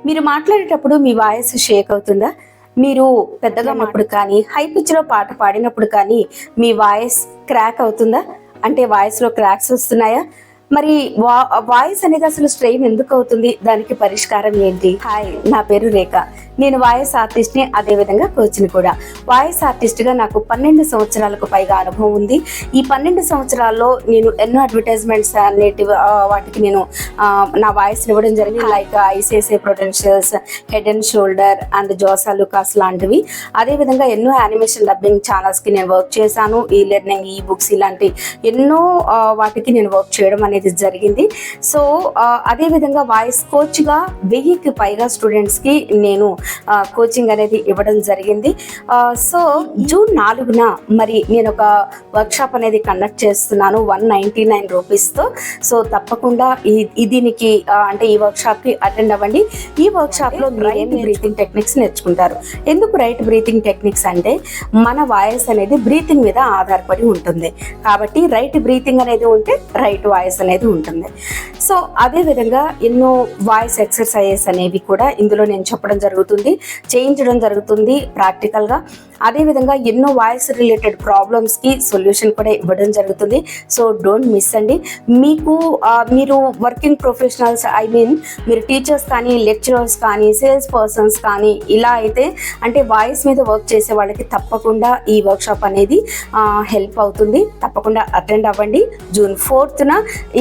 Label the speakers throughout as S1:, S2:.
S1: మీరు మాట్లాడేటప్పుడు మీ voice shake అవుతుందా? మీరు పెద్దగా ఉన్నప్పుడు కానీ హై పిచ్ లో పాట పాడినప్పుడు కానీ మీ వాయిస్ క్రాక్ అవుతుందా? అంటే వాయిస్ లో క్రాక్స్ వస్తున్నాయా? మరి వాయిస్ అనేది అసలు స్ట్రెయిన్ ఎందుకు అవుతుంది? దానికి పరిష్కారం ఏంటి? హాయ్, నా పేరు రేఖ. నేను వాయిస్ ఆర్టిస్ట్ ని, అదే విధంగా కోచ్ ని కూడా. వాయిస్ ఆర్టిస్ట్ గా నాకు 12 సంవత్సరాలకు పైగా అనుభవం ఉంది. ఈ 12 సంవత్సరాల్లో నేను ఎన్నో అడ్వర్టైజ్మెంట్స్ అనేటివి వాటికి నేను నా వాయిస్ ఇవ్వడం జరిగింది. Like ICICI Prudentials, head and shoulder and Joyalukkas లాంటివి. అదే విధంగా ఎన్నో యానిమేషన్ డబ్బింగ్ ఛానల్స్ కి నేను వర్క్ చేశాను. ఈ లెర్నింగ్, ఈ బుక్స్, ఇలాంటి ఎన్నో వాటికి నేను వర్క్ చేయడం అనేది జరిగింది. సో అదే విధంగా వాయిస్ కోచ్ గా 1000కి పైగా స్టూడెంట్స్ కి నేను కోచింగ్ అనేది ఇవ్వడం జరిగింది. సో జూన్ 4న మరి నేను ఒక వర్క్ షాప్ అనేది కండక్ట్ చేస్తున్నాను 199 రూపీస్తో. సో తప్పకుండా దీనికి అంటే ఈ వర్క్ షాప్ కి అటెండ్ అవ్వండి. ఈ వర్క్ షాప్ లో రైట్ బ్రీతింగ్ టెక్నిక్స్ నేర్చుకుంటారు. ఎందుకు రైట్ బ్రీతింగ్ టెక్నిక్స్ అంటే మన వాయిస్ అనేది బ్రీతింగ్ మీద ఆధారపడి ఉంటుంది. కాబట్టి రైట్ బ్రీతింగ్ అనేది ఉంటే రైట్ వాయిస్ అనేది ఉంటుంది. సో అదే విధంగా ఎన్నో వాయిస్ ఎక్సర్సైజెస్ అనేవి కూడా ఇందులో నేను చెప్పడం జరుగుతుంది, చేయించడం జరుగుతుంది ప్రాక్టికల్ గా. అదే విధంగా ఎన్నో వాయిస్ రిలేటెడ్ ప్రాబ్లమ్స్ కి సొల్యూషన్ కూడా ఇవ్వడం జరుగుతుంది. సో డోంట్ మిస్ అండి. మీరు వర్కింగ్ ప్రొఫెషనల్స్, మీరు టీచర్స్ కానీ, లెక్చరర్స్ కానీ, సేల్స్ పర్సన్స్ కానీ, ఇలా అయితే అంటే వాయిస్ మీద వర్క్ చేసే వాళ్ళకి తప్పకుండా ఈ వర్క్ షాప్ అనేది హెల్ప్ అవుతుంది. తప్పకుండా అటెండ్ అవ్వండి. జూన్ 4న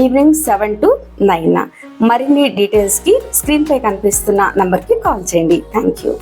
S1: ఈవినింగ్ 7 to 9. మరిన్ని డీటెయిల్స్కి స్క్రీన్ పై కనిపిస్తున్న నంబర్కి కాల్ చేయండి. Thank you.